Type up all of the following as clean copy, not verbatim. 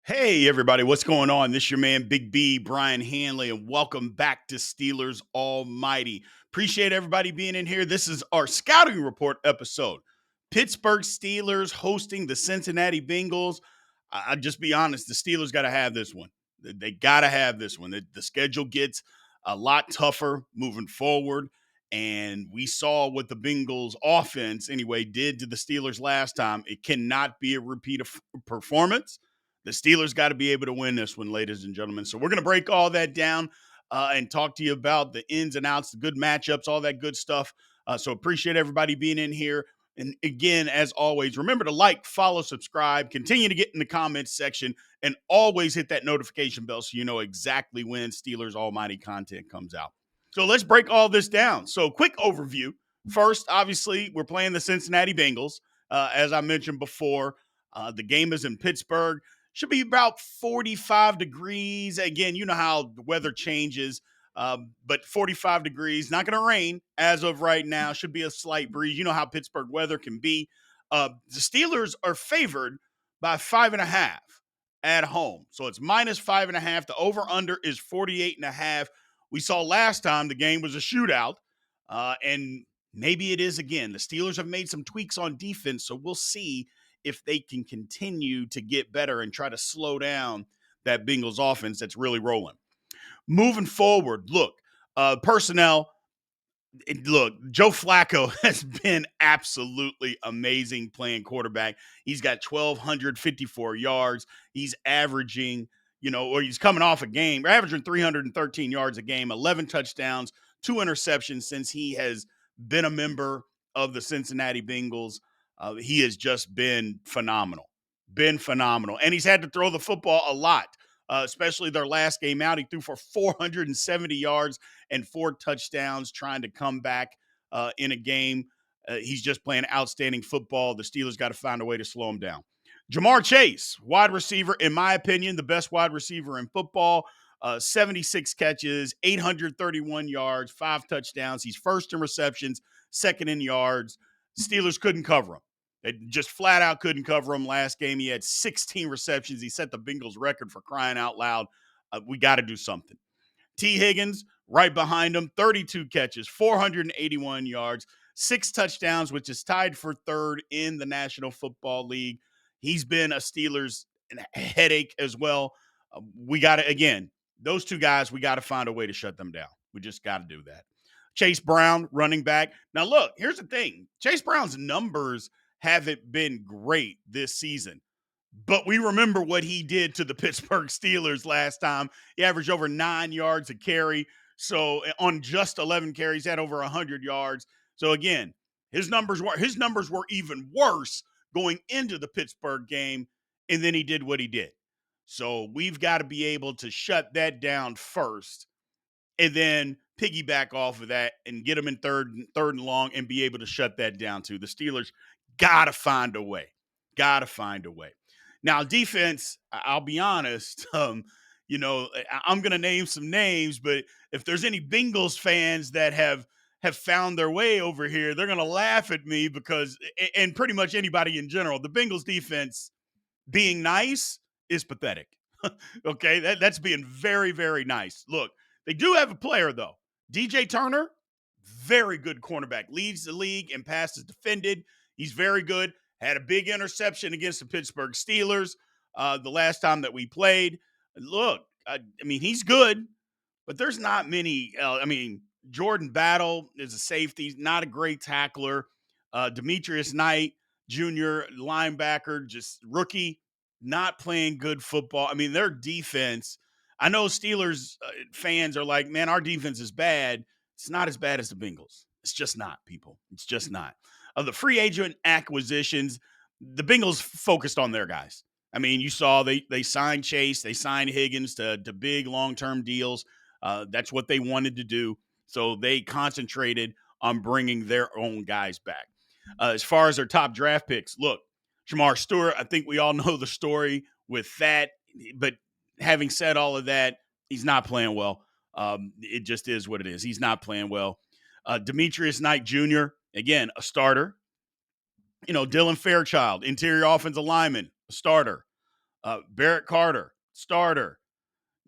Hey, everybody, what's going on? This is your man, Big B, Brian Hanley, and welcome back to Steelers Almighty. Appreciate everybody being in here. This is our scouting report episode. Pittsburgh Steelers hosting the Cincinnati Bengals. I'll just be honest, the Steelers got to have this one. They got to have this one. The schedule gets a lot tougher moving forward. And we saw what the Bengals offense, anyway, did to the Steelers last time. It cannot be a repeat of performance. The Steelers got to be able to win this one, ladies and gentlemen. So we're going to break all that down and talk to you about the ins and outs, the good matchups, all that good stuff. So appreciate everybody being in here. And again, as always, remember to like, follow, subscribe, continue to get in the comments section, and always hit that notification bell so you know exactly when Steelers Almighty content comes out. So let's break all this down. So quick overview. First, obviously, we're playing the Cincinnati Bengals. As I mentioned before, the game is in Pittsburgh. Should be about 45 degrees. Again, you know how the weather changes, but 45 degrees. Not going to rain as of right now. Should be a slight breeze. You know how Pittsburgh weather can be. The Steelers are favored by 5.5 at home. So it's minus 5.5. The over-under is 48.5. We saw last time the game was a shootout, and maybe it is again. The Steelers have made some tweaks on defense, so we'll see if they can continue to get better and try to slow down that Bengals offense that's really rolling. Moving forward, look, personnel. Look, Joe Flacco has been absolutely amazing playing quarterback. He's got 1,254 yards. He's averaging, or he's coming off a game, averaging 313 yards a game, 11 touchdowns, 2 interceptions since he has been a member of the Cincinnati Bengals. He has just been phenomenal. And he's had to throw the football a lot, especially their last game out. He threw for 470 yards and 4 touchdowns trying to come back in a game. He's just playing outstanding football. The Steelers got to find a way to slow him down. Ja'Marr Chase, wide receiver, in my opinion, the best wide receiver in football. 76 catches, 831 yards, 5 touchdowns. He's first in receptions, second in yards. Steelers couldn't cover him. They just flat out couldn't cover him last game. He had 16 receptions. He set the Bengals record for crying out loud. We got to do something. T. Higgins, right behind him, 32 catches, 481 yards, 6 touchdowns, which is tied for third in the National Football League. He's been a Steelers headache as well. We got to, again, those two guys, we got to find a way to shut them down. We just got to do that. Chase Brown, running back. Now, look, here's the thing. Chase Brown's numbers haven't been great this season. But we remember what he did to the Pittsburgh Steelers last time. He averaged over 9 yards a carry. So on just 11 carries, he had over 100 yards. So again, his numbers were even worse going into the Pittsburgh game, and then he did what he did. So we've got to be able to shut that down first, and then piggyback off of that and get them in third and long and be able to shut that down too. The Steelers got to find a way. Got to find a way. Now, defense, I'll be honest, I'm going to name some names, but if there's any Bengals fans that have found their way over here, they're going to laugh at me because, and pretty much anybody in general, the Bengals defense being nice is pathetic. Okay, that's being very, very nice. Look, they do have a player, though. DJ Turner, very good cornerback, leads the league in passes defended. He's very good. Had a big interception against the Pittsburgh Steelers the last time that we played. Look, I mean, he's good, but there's not many. Jordan Battle is a safety, not a great tackler. Demetrius Knight Jr., linebacker, just rookie, not playing good football. I mean, their defense, I know Steelers fans are like, man, our defense is bad. It's not as bad as the Bengals. It's just not, people. It's just not. Of the free agent acquisitions, the Bengals focused on their guys. I mean, you saw they signed Chase, they signed Higgins to big long-term deals. That's what they wanted to do. So they concentrated on bringing their own guys back. As far as their top draft picks, look, Ja'Marr Stewart, I think we all know the story with that. But having said all of that, he's not playing well. It just is what it is. He's not playing well. Demetrius Knight Jr., again, a starter. Dylan Fairchild, interior offensive lineman, a starter. Barrett Carter, starter.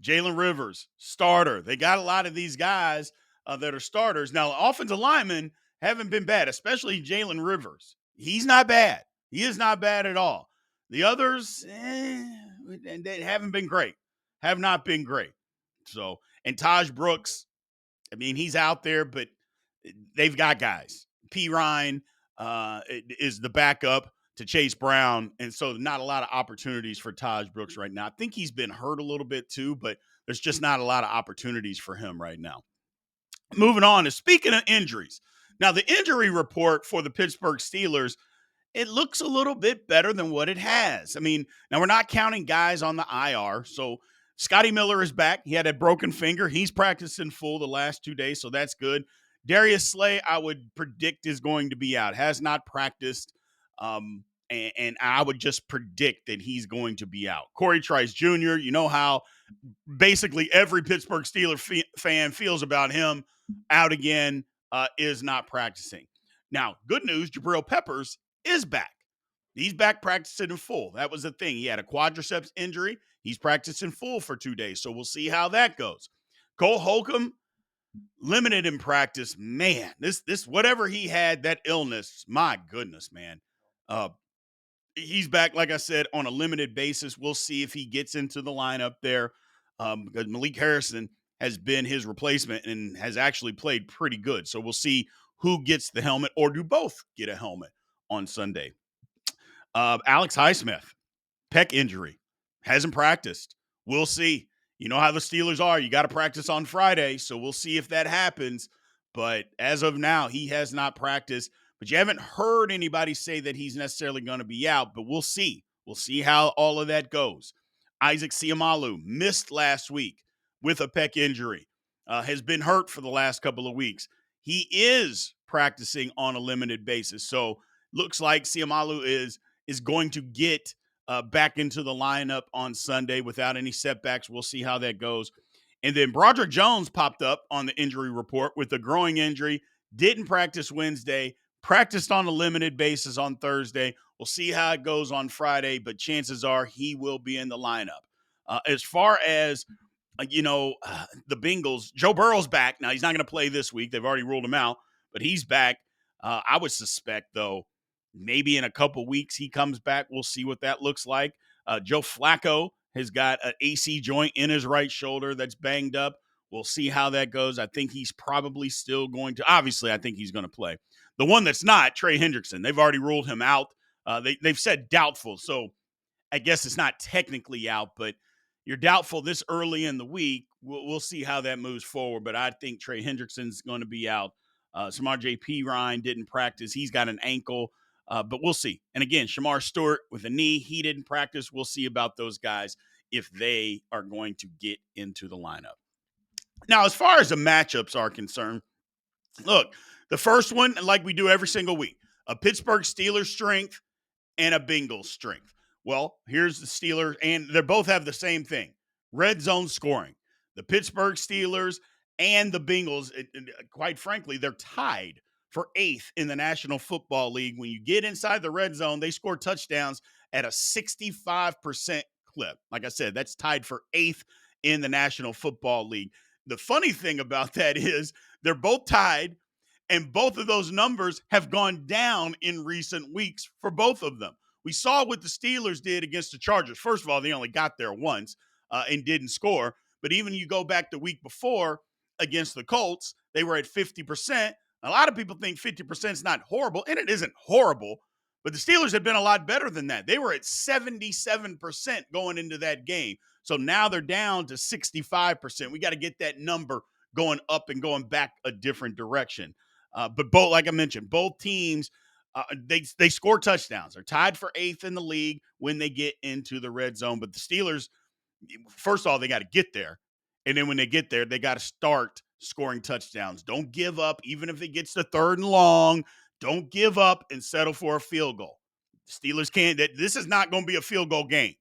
Jalen Rivers, starter. They got a lot of these guys that are starters. Now, offensive linemen haven't been bad, especially Jalen Rivers. He's not bad. He is not bad at all. The others, they haven't been great. Have not been great. So, and Taj Brooks, I mean, he's out there, but they've got guys. P. Ryan is the backup to Chase Brown, and so not a lot of opportunities for Taj Brooks right now. I think he's been hurt a little bit too, but there's just not a lot of opportunities for him right now. Moving on, is speaking of injuries. Now, the injury report for the Pittsburgh Steelers, it looks a little bit better than what it has. I mean, now we're not counting guys on the IR. So Scotty Miller is back. He had a broken finger. He's practiced in full the last 2 days, so that's good. Darius Slay, I would predict, is going to be out. Has not practiced, and I would just predict that he's going to be out. Corey Trice Jr., you know how basically every Pittsburgh Steelers fan feels about him, out again, is not practicing. Now, good news, Jabril Peppers is back. He's back practicing in full. That was the thing. He had a quadriceps injury. He's practicing full for 2 days, so we'll see how that goes. Cole Holcomb, limited in practice. Man, this whatever he had, that illness, my goodness, man. He's back, like I said, on a limited basis. We'll see if he gets into the lineup there, because Malik Harrison has been his replacement and has actually played pretty good. So we'll see who gets the helmet, or do both get a helmet on Sunday. Alex Highsmith, pec injury, hasn't practiced. We'll see. You know how the Steelers are. You got to practice on Friday, so we'll see if that happens. But as of now, he has not practiced. But you haven't heard anybody say that he's necessarily going to be out, but we'll see. We'll see how all of that goes. Isaac Seumalo missed last week with a pec injury, has been hurt for the last couple of weeks. He is practicing on a limited basis. So looks like Seumalo is going to get back into the lineup on Sunday without any setbacks. We'll see how that goes. And then Broderick Jones popped up on the injury report with a growing injury, didn't practice Wednesday, practiced on a limited basis on Thursday. We'll see how it goes on Friday, but chances are he will be in the lineup. As far as, the Bengals, Joe Burrow's back. Now, he's not going to play this week. They've already ruled him out, but he's back. I would suspect, though, maybe in a couple weeks he comes back. We'll see what that looks like. Joe Flacco has got an AC joint in his right shoulder that's banged up. We'll see how that goes. I think he's probably still going to – obviously, I think he's going to play. The one that's not, Trey Hendrickson, they've already ruled him out. They've said doubtful, so I guess it's not technically out, but you're doubtful this early in the week. We'll see how that moves forward, but I think Trey Hendrickson's going to be out. Samar J.P. Ryan didn't practice. He's got an ankle. But we'll see. And again, Shamar Stewart with a knee, he didn't practice. We'll see about those guys if they are going to get into the lineup. Now, as far as the matchups are concerned, look, the first one, like we do every single week, a Pittsburgh Steelers strength and a Bengals strength. Well, here's the Steelers, and they both have the same thing, red zone scoring. The Pittsburgh Steelers and the Bengals, quite frankly, they're tied for 8th in the National Football League. When you get inside the red zone, they score touchdowns at a 65% clip. Like I said, that's tied for 8th in the National Football League. The funny thing about that is they're both tied, and both of those numbers have gone down in recent weeks for both of them. We saw what the Steelers did against the Chargers. First of all, they only got there once and didn't score. But even you go back the week before against the Colts, they were at 50%. A lot of people think 50% is not horrible, and it isn't horrible, but the Steelers have been a lot better than that. They were at 77% going into that game. So now they're down to 65%. We got to get that number going up and going back a different direction. But both, like I mentioned, both teams, they score touchdowns. They're tied for 8th in the league when they get into the red zone. But the Steelers, first of all, they got to get there. And then when they get there, they got to start scoring touchdowns. Don't give up, even if it gets to 3rd and long. Don't give up and settle for a field goal. Steelers can't. This is not going to be a field goal game.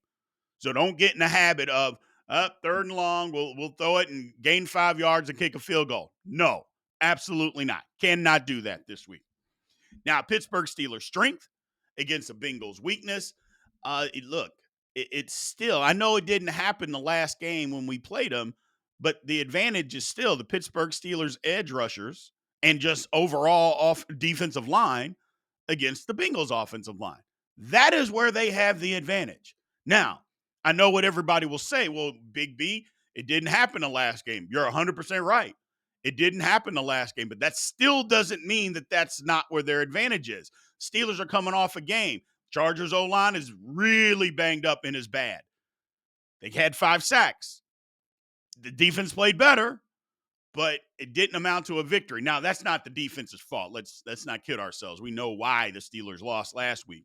So don't get in the habit of 3rd and long. We'll throw it and gain 5 yards and kick a field goal. No, absolutely not. Cannot do that this week. Now, Pittsburgh Steelers strength against the Bengals weakness. Look, it's still, I know it didn't happen the last game when we played them, but the advantage is still the Pittsburgh Steelers edge rushers and just overall off defensive line against the Bengals offensive line. That is where they have the advantage. Now, I know what everybody will say. Well, Big B, it didn't happen the last game. You're 100% right. It didn't happen the last game, but that still doesn't mean that that's not where their advantage is. Steelers are coming off a game. Chargers O-line is really banged up and is bad. They had 5 sacks. The defense played better, but it didn't amount to a victory. Now, that's not the defense's fault. Let's not kid ourselves. We know why the Steelers lost last week,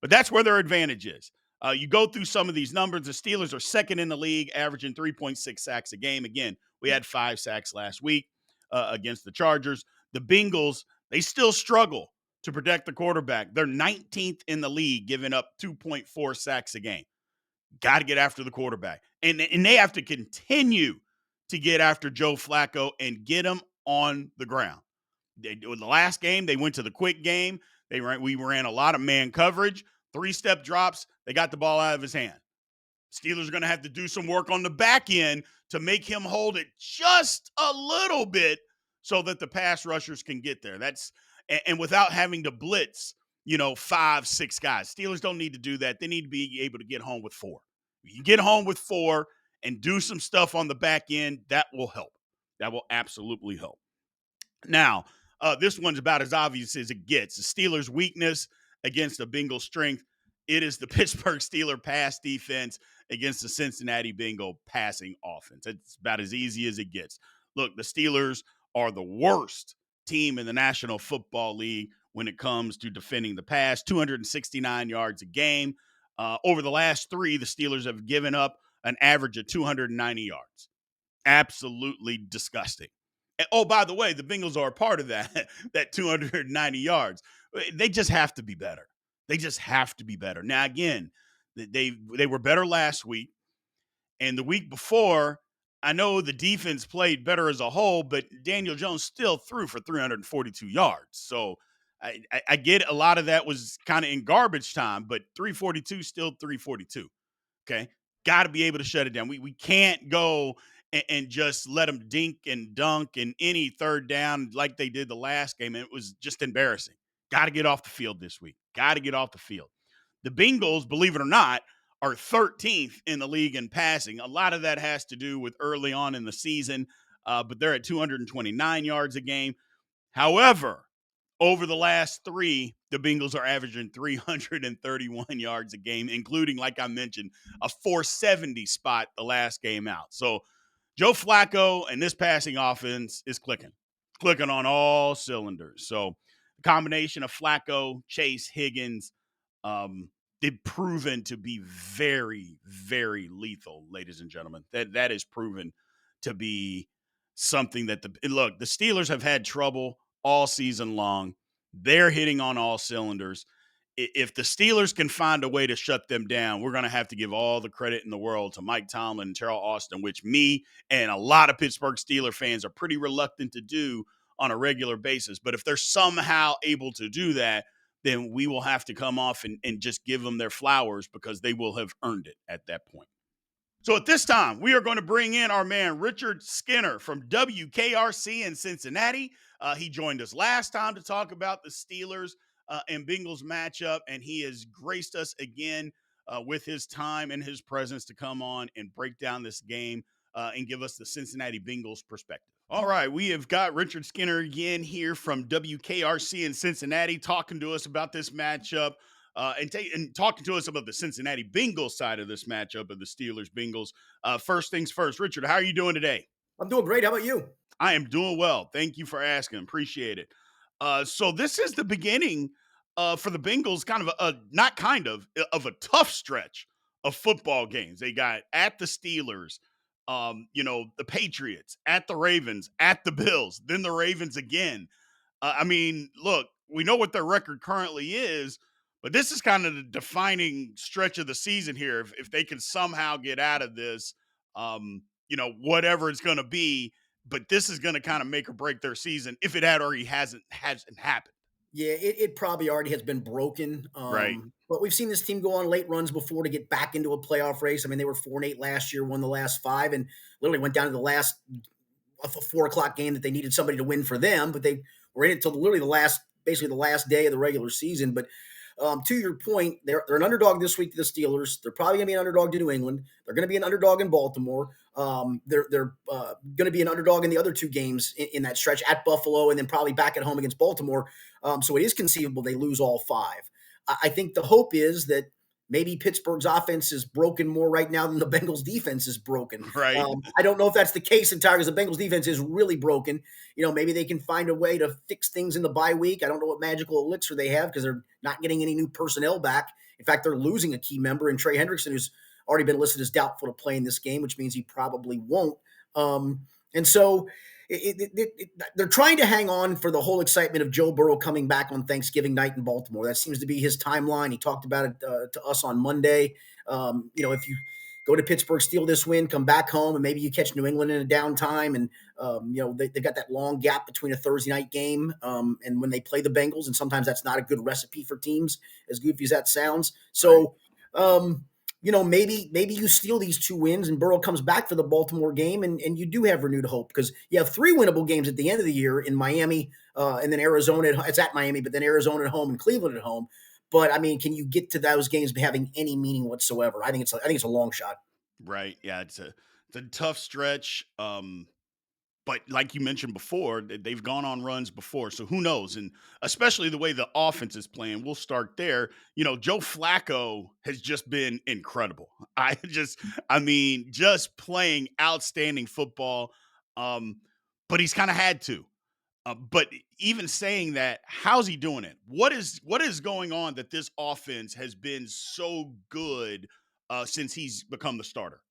but that's where their advantage is. You go through some of these numbers. The Steelers are second in the league, averaging 3.6 sacks a game. Again, we had 5 sacks last week against the Chargers. The Bengals, they still struggle to protect the quarterback. They're 19th in the league, giving up 2.4 sacks a game. Got to get after the quarterback. And they have to continue to get after Joe Flacco and get him on the ground. The last game, they went to the quick game. We ran a lot of man coverage, 3-step drops. They got the ball out of his hand. Steelers are going to have to do some work on the back end to make him hold it just a little bit so that the pass rushers can get there. And without having to blitz, 5, 6 guys. Steelers don't need to do that. They need to be able to get home with 4. You get home with 4 and do some stuff on the back end, that will help. That will absolutely help. Now, this one's about as obvious as it gets. The Steelers' weakness against the Bengals' strength. It is the Pittsburgh Steelers pass defense against the Cincinnati Bengal passing offense. It's about as easy as it gets. Look, the Steelers are the worst team in the National Football League when it comes to defending the pass, 269 yards a game. Over the last 3, the Steelers have given up an average of 290 yards. Absolutely disgusting. And, oh, by the way, the Bengals are a part of that 290 yards. They just have to be better. They just have to be better. Now, again, they were better last week. And the week before, I know the defense played better as a whole, but Daniel Jones still threw for 342 yards. So I get a lot of that was kind of in garbage time, but 342 still 342. Okay. Got to be able to shut it down. We can't go and just let them dink and dunk in any third down like they did the last game. And it was just embarrassing. Got to get off the field this week. Got to get off the field. The Bengals, believe it or not, are 13th in the league in passing. A lot of that has to do with early on in the season, but they're at 229 yards a game. However, over the last 3, the Bengals are averaging 331 yards a game, including, like I mentioned, a 470 spot the last game out. So Joe Flacco and this passing offense is clicking on all cylinders. So the combination of Flacco, Chase, Higgins, they've proven to be very, very lethal, ladies and gentlemen. That is proven to be something that the Steelers have had trouble all season long. They're hitting on all cylinders. If the Steelers can find a way to shut them down, we're going to have to give all the credit in the world to Mike Tomlin and Terrell Austin, which me and a lot of Pittsburgh Steelers fans are pretty reluctant to do on a regular basis. But if they're somehow able to do that, then we will have to come off and just give them their flowers because they will have earned it at that point. So at this time, we are going to bring in our man, Richard Skinner from WKRC in Cincinnati. He joined us last time to talk about the Steelers and Bengals matchup, and he has graced us again with his time and his presence to come on and break down this game and give us the Cincinnati Bengals perspective. All right, we have got Richard Skinner again here from WKRC in Cincinnati talking to us about this matchup. And talking to us about the Cincinnati Bengals side of this matchup of the Steelers-Bengals. First things first, Richard, how are you doing today? I'm doing great. How about you? I am doing well. Thank you for asking. Appreciate it. So this is the beginning for the Bengals, of a tough stretch of football games. They got at the Steelers, the Patriots, at the Ravens, at the Bills, then the Ravens again. Look, we know what their record currently is, but this is kind of the defining stretch of the season here. If they can somehow get out of this, whatever it's going to be, but this is going to kind of make or break their season if it had already hasn't happened. Yeah, it probably already has been broken. Right. But we've seen this team go on late runs before to get back into a playoff race. I mean, they were 4-8 last year, won the last five, and literally went down to the last a 4 o'clock game that they needed somebody to win for them, but they were in it till literally basically the last day of the regular season. But to your point, they're an underdog this week to the Steelers. They're probably going to be an underdog to New England. They're going to be an underdog in Baltimore. They're going to be an underdog in the other two games in that stretch at Buffalo and then probably back at home against Baltimore. So it is conceivable they lose all five. I think the hope is that maybe Pittsburgh's offense is broken more right now than the Bengals defense is broken. Right. I don't know if that's the case entirely because the Bengals defense is really broken. Maybe they can find a way to fix things in the bye week. I don't know what magical elixir they have because they're not getting any new personnel back. In fact, they're losing a key member in Trey Hendrickson, who's already been listed as doubtful to play in this game, which means he probably won't. And so they're trying to hang on for the whole excitement of Joe Burrow coming back on Thanksgiving night in Baltimore. That seems to be his timeline. He talked about it to us on Monday. If you go to Pittsburgh, steal this win, come back home, and maybe you catch New England in a downtime. And, they've got that long gap between a Thursday night game and when they play the Bengals. And sometimes that's not a good recipe for teams, as goofy as that sounds. So, maybe you steal these two wins and Burrow comes back for the Baltimore game and you do have renewed hope because you have three winnable games at the end of the year in Miami and then Arizona. It's at Miami, but then Arizona at home and Cleveland at home. But I mean, can you get to those games having any meaning whatsoever? I think it's a long shot. Right. Yeah, it's a tough stretch. But like you mentioned before, they've gone on runs before. So who knows? And especially the way the offense is playing, we'll start there. Joe Flacco has just been incredible. Just playing outstanding football. But he's kind of had to. But even saying that, how's he doing it? What is going on that this offense has been so good since he's become the starter?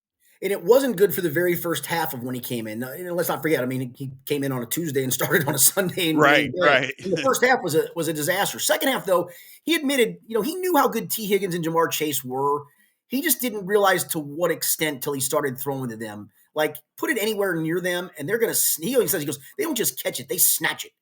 And it wasn't good for the very first half of when he came in. Let's not forget. I mean, he came in on a Tuesday and started on a Sunday in Green Right, Bay. right. And the first half was a disaster. Second half, though, he admitted, he knew how good T. Higgins and Ja'Marr Chase were. He just didn't realize to what extent till he started throwing to them. Like, put it anywhere near them, and they're going to. He always says, he goes, they don't just catch it, they snatch it.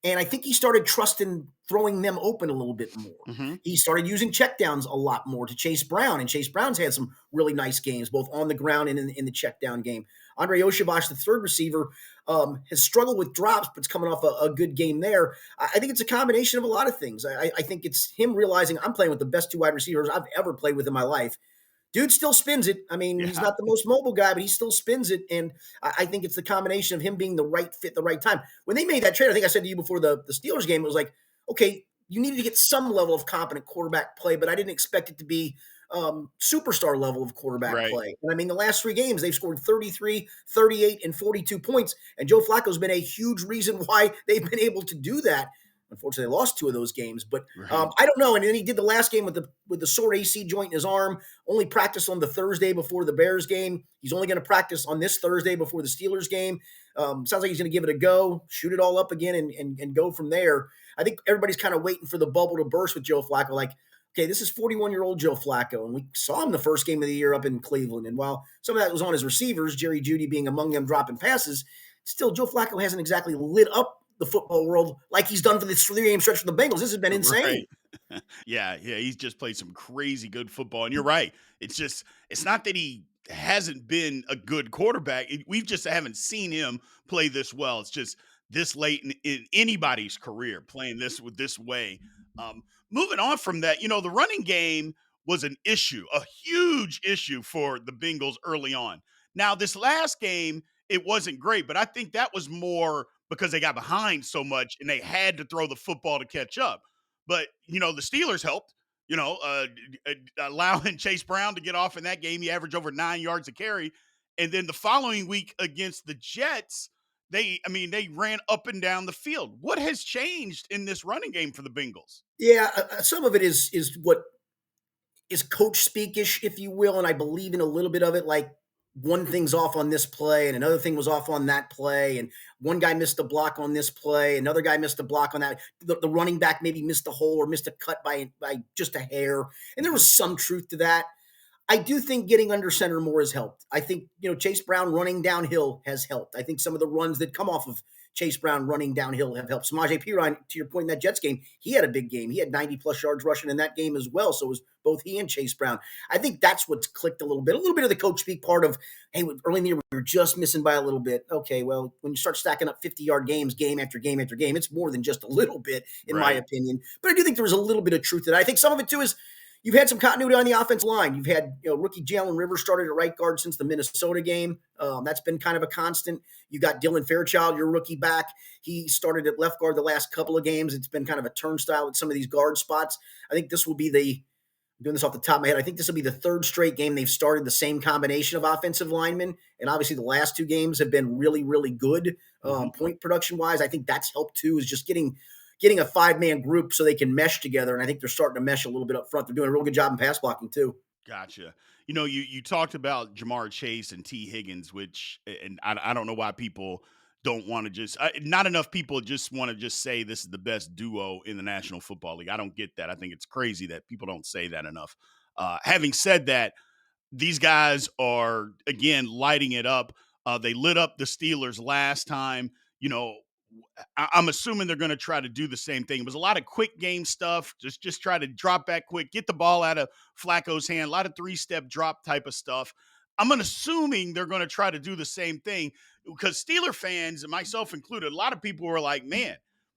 And I think he started trusting throwing them open a little bit more. Hmm. He started using checkdowns a lot more to Chase Brown, and Chase Brown's had some really nice games, both on the ground and in the checkdown game. Andre Oshabash, the third receiver, has struggled with drops, but's coming off a good game there. I think it's a combination of a lot of things. I think it's him realizing I'm playing with the best two wide receivers I've ever played with in my life. Dude still spins it. I mean, he's Yeah. not the most mobile guy, but he still spins it. And I think it's the combination of him being the right fit, the right time. When they made that trade, I think I said to you before the Steelers game, it was like, okay, you needed to get some level of competent quarterback play, but I didn't expect it to be superstar level of quarterback Right. play. And I mean, the last three games, they've scored 33, 38, and 42 points. And Joe Flacco's been a huge reason why they've been able to do that. Unfortunately, they lost two of those games, but Right. I don't know. And then he did the last game with the sore AC joint in his arm. Only practiced on the Thursday before the Bears game. He's only going to practice on this Thursday before the Steelers game. Sounds like he's going to give it a go, shoot it all up again, and go from there. I think everybody's kind of waiting for the bubble to burst with Joe Flacco. Like, okay, this is 41-year-old Joe Flacco, and we saw him the first game of the year up in Cleveland. And while some of that was on his receivers, Jerry Jeudy being among them dropping passes, still Joe Flacco hasn't exactly lit up the football world like he's done for this 3-game stretch for the Bengals. This has been insane. Right. Yeah, yeah, he's just played some crazy good football, and you're right. It's not that he hasn't been a good quarterback. We've just haven't seen him play this well. It's just this late in anybody's career playing this way. Moving on from that, the running game was an issue, a huge issue for the Bengals early on. Now, this last game, it wasn't great, but I think that was more because they got behind so much and they had to throw the football to catch up. But the Steelers helped. Allowing Chase Brown to get off in that game, he averaged over 9 yards a carry, and then the following week against the Jets, they ran up and down the field. What has changed in this running game for the Bengals? Yeah, some of it is what is coach speakish, if you will, and I believe in a little bit of it. Like one thing's off on this play, and another thing was off on that play, and one guy missed a block on this play, another guy missed a block on that. The running back maybe missed a hole or missed a cut by just a hair, and there was some truth to that. I do think getting under center more has helped. I think, Chase Brown running downhill has helped. I think some of the runs that come off of Chase Brown running downhill have helped. Samaje Perine, to your point in that Jets game, he had a big game. He had 90-plus yards rushing in that game as well. So it was both he and Chase Brown. I think that's what's clicked a little bit of the coach speak part of, hey, early in the year, we were just missing by a little bit. Okay, well, when you start stacking up 50-yard games, game after game after game, it's more than just a little bit, in my opinion. But I do think there was a little bit of truth to that. I think some of it, too, is you've had some continuity on the offensive line. You've had, rookie Jalen Rivers started at right guard since the Minnesota game. That's been kind of a constant. You got Dylan Fairchild, your rookie back. He started at left guard the last couple of games. It's been kind of a turnstile at some of these guard spots. I think this will be I'm doing this off the top of my head, I think this will be the third straight game they've started the same combination of offensive linemen. And obviously the last two games have been really, really good point production wise. I think that's helped too, is just getting a 5-man group so they can mesh together. And I think they're starting to mesh a little bit up front. They're doing a real good job in pass blocking too. Gotcha. You talked about Ja'Marr Chase and T. Higgins, which, and I don't know why people don't want to not enough people just want to just say this is the best duo in the National Football League. I don't get that. I think it's crazy that people don't say that enough. Having said that, these guys are, again, lighting it up. They lit up the Steelers last time. I'm assuming they're going to try to do the same thing. It was a lot of quick game stuff. Just try to drop back quick, get the ball out of Flacco's hand, a lot of 3-step drop type of stuff. I'm assuming they're going to try to do the same thing, because Steeler fans, and myself included, a lot of people were like, man,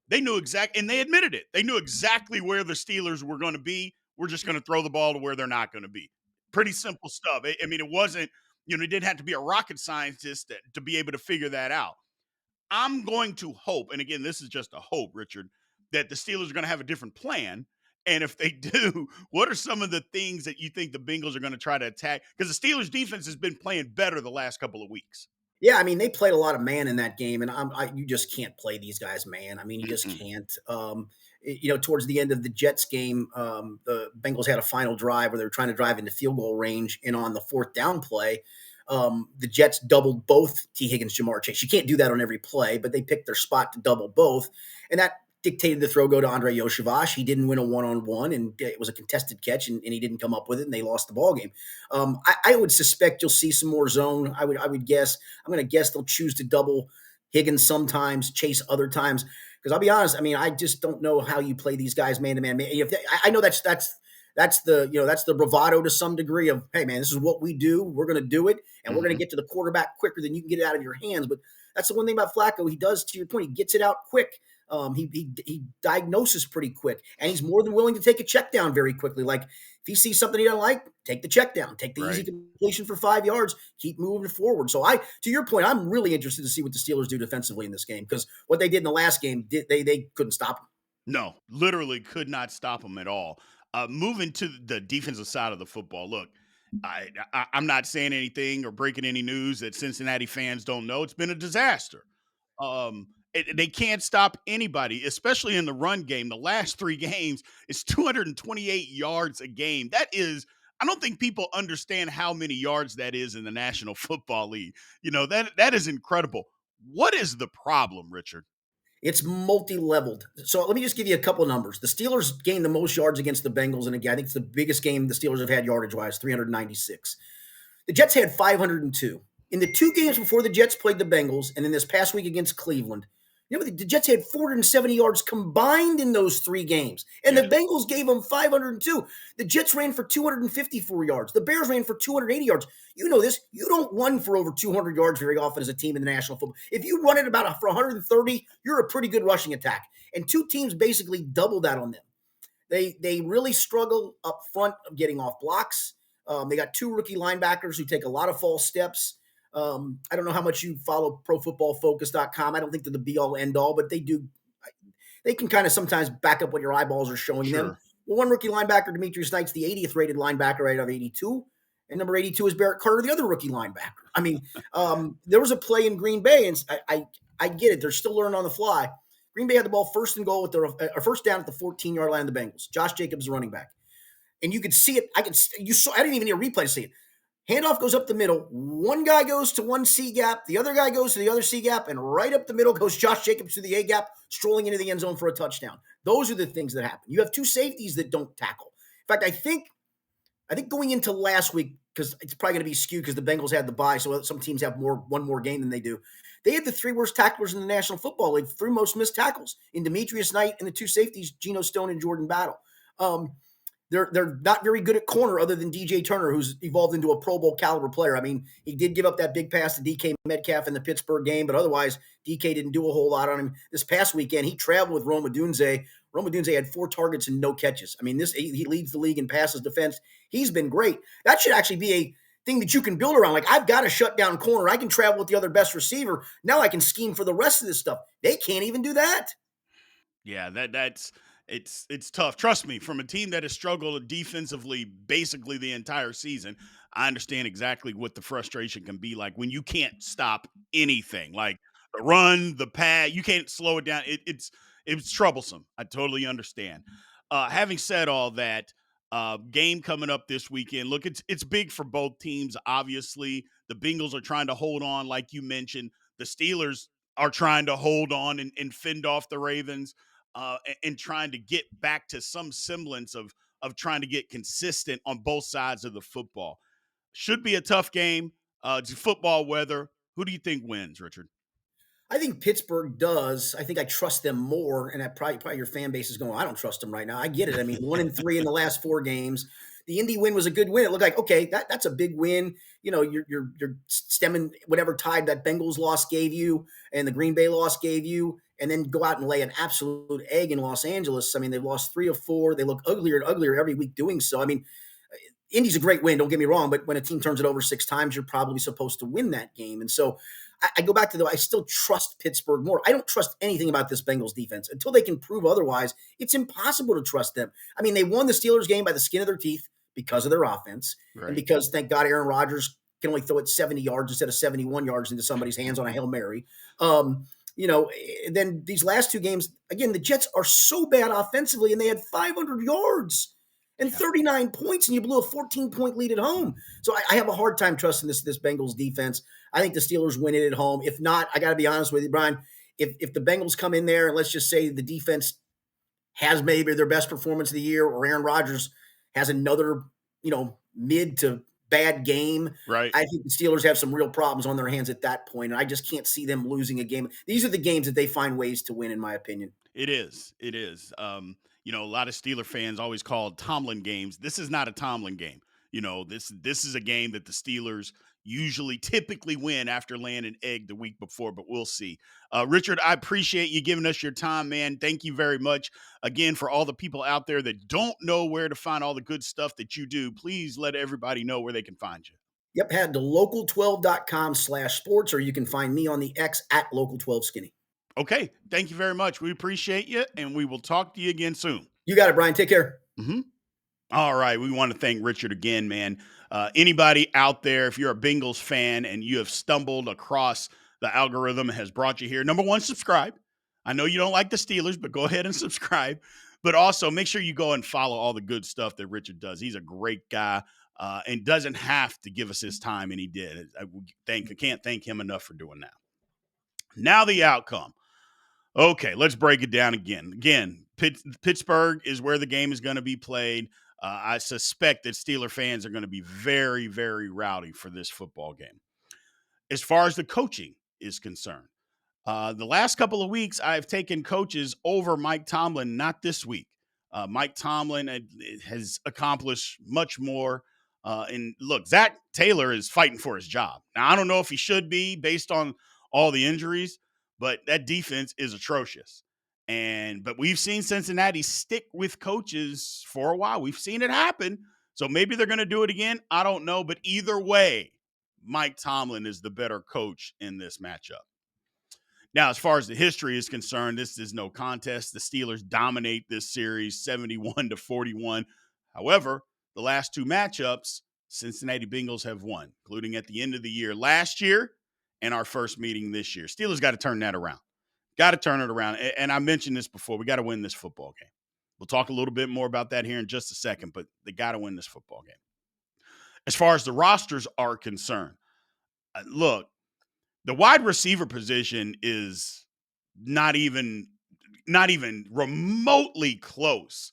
they knew and they admitted it. They knew exactly where the Steelers were going to be. We're just going to throw the ball to where they're not going to be. Pretty simple stuff. I mean, it wasn't, it didn't have to be a rocket scientist to be able to figure that out. I'm going to hope, and again, this is just a hope, Richard, that the Steelers are going to have a different plan. And if they do, what are some of the things that you think the Bengals are going to try to attack? Because the Steelers defense has been playing better the last couple of weeks. Yeah, I mean, they played a lot of man in that game, and you just can't play these guys man. I mean, you just can't. Towards the end of the Jets game, the Bengals had a final drive where they were trying to drive into field goal range, and on the 4th down play, the Jets doubled both T. Higgins, Ja'Marr Chase. You can't do that on every play, but they picked their spot to double both, and that dictated the throw go to Andre Yoshavash. He didn't win a one-on-one, and it was a contested catch, and he didn't come up with it, and they lost the ball game. I would suspect you'll see some more zone. I would guess. I'm going to guess they'll choose to double Higgins sometimes, Chase other times. Because I'll be honest, I mean, I just don't know how you play these guys man-to-man. I know that's the bravado to some degree of, hey, man, this is what we do. We're going to do it, and we're going to get to the quarterback quicker than you can get it out of your hands. But that's the one thing about Flacco. He does, to your point, he gets it out quick. He diagnoses pretty quick, and he's more than willing to take a check down very quickly. Like if he sees something he doesn't like, take the check down, take the easy completion for 5 yards, keep moving forward. So to your point, I'm really interested to see what the Steelers do defensively in this game, because what they did in the last game, they couldn't stop them. No, literally could not stop them at all. Moving to the defensive side of the football, look, I'm not saying anything or breaking any news that Cincinnati fans don't know. It's been a disaster. They can't stop anybody, especially in the run game. The last 3 games, it's 228 yards a game. That is, I don't think people understand how many yards that is in the National Football League. That is incredible. What is the problem, Richard? It's multi-leveled. So let me just give you a couple of numbers. The Steelers gained the most yards against the Bengals, and again, I think it's the biggest game the Steelers have had yardage-wise, 396. The Jets had 502. In the 2 games before the Jets played the Bengals, and in this past week against Cleveland, the Jets had 470 yards combined in those 3 games, and the Bengals gave them 502. The Jets ran for 254 yards. The Bears ran for 280 yards. You know this. You don't run for over 200 yards very often as a team in the National Football. If you run it for 130, you're a pretty good rushing attack. And 2 teams basically doubled that on them. They really struggle up front of getting off blocks. They got 2 rookie linebackers who take a lot of false steps. I don't know how much you follow ProFootballFocus.com. I don't think they're the be-all, end-all, but they do. They can kind of sometimes back up what your eyeballs are showing them. Well, one rookie linebacker, Demetrius Knight's the 80th rated linebacker out of 82, and number 82 is Barrett Carter, the other rookie linebacker. I mean, there was a play in Green Bay, and I get it. They're still learning on the fly. Green Bay had the ball first and goal with their first down at the 14-yard line of the Bengals. Josh Jacobs, the running back, and you could see it. I didn't even need a replay to see it. Handoff goes up the middle. One guy goes to one C gap. The other guy goes to the other C gap. And right up the middle goes Josh Jacobs to the A gap, strolling into the end zone for a touchdown. Those are the things that happen. You have 2 safeties that don't tackle. In fact, I think going into last week, because it's probably going to be skewed because the Bengals had the bye, so some teams have one more game than they do. They had the three worst tacklers in the National Football League, three most missed tackles in Demetrius Knight and the two safeties, Geno Stone and Jordan Battle. Um, they're not very good at corner other than DJ Turner, who's evolved into a Pro Bowl caliber player. I mean, he did give up that big pass to DK Metcalf in the Pittsburgh game, but otherwise, DK didn't do a whole lot on him. This past weekend, he traveled with Rome Odunze. Rome Odunze had 4 targets and no catches. I mean, he leads the league in passes defense. He's been great. That should actually be a thing that you can build around. Like, I've got a shutdown corner. I can travel with the other best receiver. Now I can scheme for the rest of this stuff. They can't even do that. Yeah, that's it's tough. Trust me, from a team that has struggled defensively basically the entire season, I understand exactly what the frustration can be like when you can't stop anything. Like the run, the pad, you can't slow it down. It's troublesome. I totally understand. Having said all that, game coming up this weekend. Look, it's big for both teams. Obviously, the Bengals are trying to hold on, like you mentioned. The Steelers are trying to hold on and fend off the Ravens and trying to get back to some semblance of trying to get consistent on both sides of the football. Should be a tough game. It's football weather. Who do you think wins, Richard? I think Pittsburgh does. I think I trust them more, and that probably your fan base is going, I don't trust them right now. I get it. I mean, 1-3 in the last 4 games. The Indy win was a good win. It looked like, okay, that's a big win. You know, you're stemming whatever tide that Bengals loss gave you and the Green Bay loss gave you, and then go out and lay an absolute egg in Los Angeles. I mean, they've lost 3 of 4. They look uglier and uglier every week doing so. I mean, Indy's a great win, don't get me wrong, but when a team turns it over 6 times, you're probably supposed to win that game. And so I go back to I still trust Pittsburgh more. I don't trust anything about this Bengals defense until they can prove otherwise. It's impossible to trust them. I mean, they won the Steelers game by the skin of their teeth because of their offense, and Right. because, thank God, Aaron Rodgers can only throw it 70 yards instead of 71 yards into somebody's hands on a Hail Mary. Then these last 2 games, again, the Jets are so bad offensively, and they had 500 yards and Yeah. 39 points, and you blew a 14-point lead at home. So I have a hard time trusting this Bengals defense. I think the Steelers win it at home. If not, I got to be honest with you, Brian. If the Bengals come in there and let's just say the defense has maybe their best performance of the year, or Aaron Rodgers has another, mid to bad game, Right. I think the Steelers have some real problems on their hands at that point, and I just can't see them losing a game. These are the games that they find ways to win, in my opinion. It is. It is. A lot of Steeler fans always call Tomlin games. This is not a Tomlin game. This is a game that the Steelers usually typically win after laying an egg the week before, but we'll see. Richard, I appreciate you giving us your time, man. Thank you very much. Again, for all the people out there that don't know where to find all the good stuff that you do, please let everybody know where they can find you. Yep, head to local12.com/sports, or you can find me on the X at local12skinny. Okay. Thank you very much. We appreciate you, and we will talk to you again soon. You got it, Brian. Take care. Mhm. All right. We want to thank Richard again, man. Anybody out there, if you're a Bengals fan and you have stumbled across the algorithm has brought you here, number one, subscribe. I know you don't like the Steelers, but go ahead and subscribe. But also make sure you go and follow all the good stuff that Richard does. He's a great guy and doesn't have to give us his time, and he did. I can't thank him enough for doing that. Now the outcome. Okay, let's break it down again. Pittsburgh is where the game is going to be played. I suspect that Steeler fans are going to be very, very rowdy for this football game. As far as the coaching is concerned, the last couple of weeks, I've taken coaches over Mike Tomlin, not this week. Mike Tomlin has accomplished much more. And look, Zach Taylor is fighting for his job. Now, I don't know if he should be based on all the injuries, but that defense is atrocious. But we've seen Cincinnati stick with coaches for a while. We've seen it happen. So maybe they're going to do it again. I don't know. But either way, Mike Tomlin is the better coach in this matchup. Now, as far as the history is concerned, this is no contest. The Steelers dominate this series 71-41. However, the last 2 matchups, Cincinnati Bengals have won, including at the end of the year last year and our first meeting this year. Steelers got to turn that around. Got to turn it around. And I mentioned this before. We got to win this football game. We'll talk a little bit more about that here in just a second, but they got to win this football game. As far as the rosters are concerned, look, the wide receiver position is not even remotely close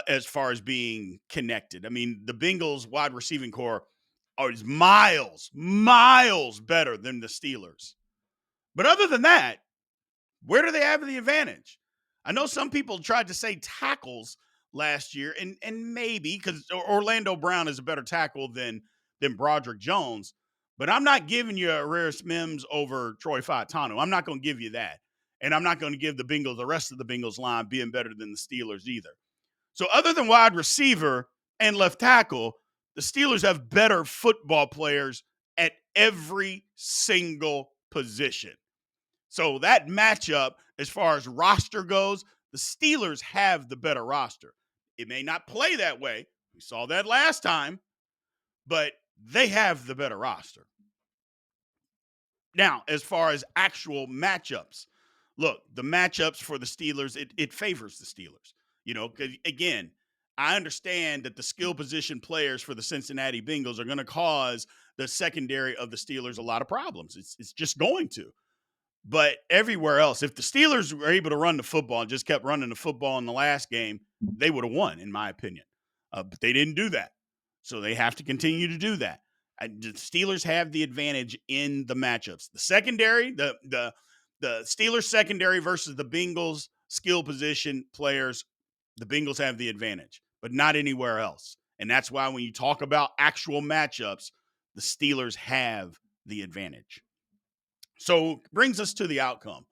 as far as being connected. I mean, the Bengals wide receiving core is miles better than the Steelers. But other than that, where do they have the advantage? I know some people tried to say tackles last year, and maybe because Orlando Brown is a better tackle than Broderick Jones, but I'm not giving you Aris Mims over Troy Fautanu. I'm not going to give you that. And I'm not going to give the rest of the Bengals line being better than the Steelers either. So other than wide receiver and left tackle, the Steelers have better football players at every single position. So that matchup, as far as roster goes, the Steelers have the better roster. It may not play that way. We saw that last time, but they have the better roster. Now, as far as actual matchups, look, the matchups for the Steelers, it favors the Steelers. You know, because again, I understand that the skill position players for the Cincinnati Bengals are going to cause the secondary of the Steelers a lot of problems. It's just going to. But everywhere else, if the Steelers were able to run the football and just kept running the football in the last game, they would have won, in my opinion. But they didn't do that. So they have to continue to do that. The Steelers have the advantage in the matchups. The secondary, the Steelers secondary versus the Bengals skill position players, the Bengals have the advantage, but not anywhere else. And that's why when you talk about actual matchups, the Steelers have the advantage. So brings us to the outcome.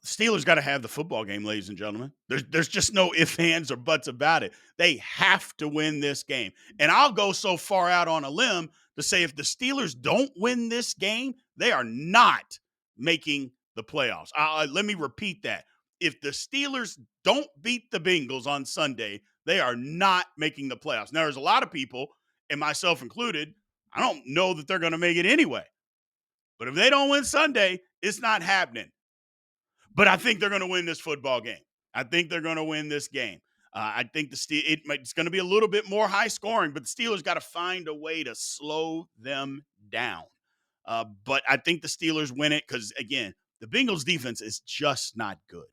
Steelers got to have the football game, ladies and gentlemen. There's just no ifs, ands, or buts about it. They have to win this game. And I'll go so far out on a limb to say if the Steelers don't win this game, they are not making the playoffs. Let me repeat that. If the Steelers don't beat the Bengals on Sunday, they are not making the playoffs. Now, there's a lot of people, and myself included, I don't know that they're going to make it anyway. But if they don't win Sunday, it's not happening. But I think they're going to win this football game. I think they're going to win this game. I think it's going to be a little bit more high scoring, but the Steelers got to find a way to slow them down. But I think the Steelers win it because, again, the Bengals defense is just not good.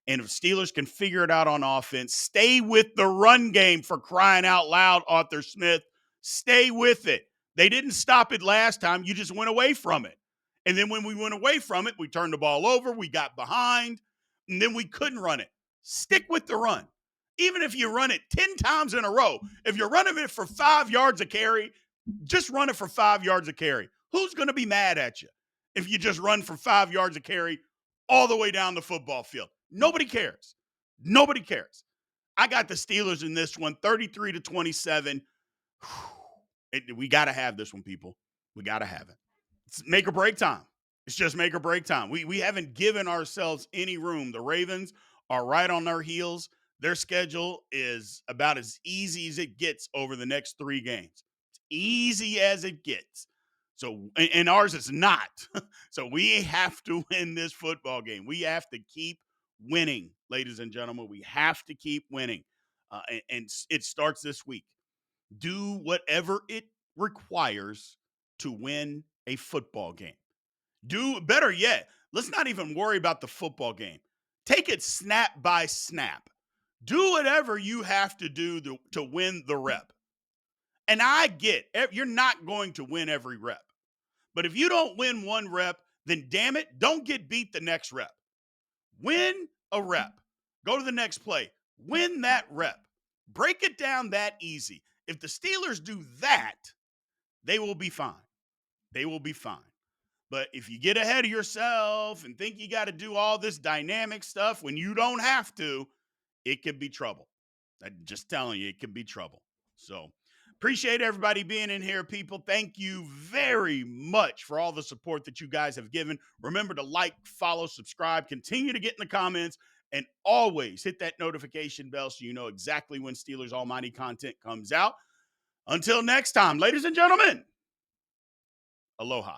And if Steelers can figure it out on offense, stay with the run game, for crying out loud, Arthur Smith. Stay with it. They didn't stop it last time. You just went away from it. And then when we went away from it, we turned the ball over, we got behind, and then we couldn't run it. Stick with the run. Even if you run it 10 times in a row, if you're running it for 5 yards a carry, just run it for 5 yards a carry. Who's going to be mad at you if you just run for 5 yards a carry all the way down the football field? Nobody cares. Nobody cares. I got the Steelers in this one, 33-27. We got to have this one, people. We got to have it. It's make or break time. It's just make or break time. We haven't given ourselves any room. The Ravens are right on their heels. Their schedule is about as easy as it gets over the next 3 games. It's easy as it gets. So, and ours is not. So we have to win this football game. We have to keep winning, ladies and gentlemen. We have to keep winning. And it starts this week. Do whatever it requires to win a football game. Do better yet, let's not even worry about the football game. Take it snap by snap. Do whatever you have to do to win the rep. And I get you're not going to win every rep. But if you don't win one rep, then damn it, don't get beat the next rep. Win a rep. Go to the next play. Win that rep. Break it down that easy. If the Steelers do that, they will be fine. They will be fine. But if you get ahead of yourself and think you got to do all this dynamic stuff when you don't have to, it could be trouble. I'm just telling you, it could be trouble. So appreciate everybody being in here, people. Thank you very much for all the support that you guys have given. Remember to like, follow, subscribe, continue to get in the comments, and always hit that notification bell so you know exactly when Steelers Almighty content comes out. Until next time, ladies and gentlemen, aloha.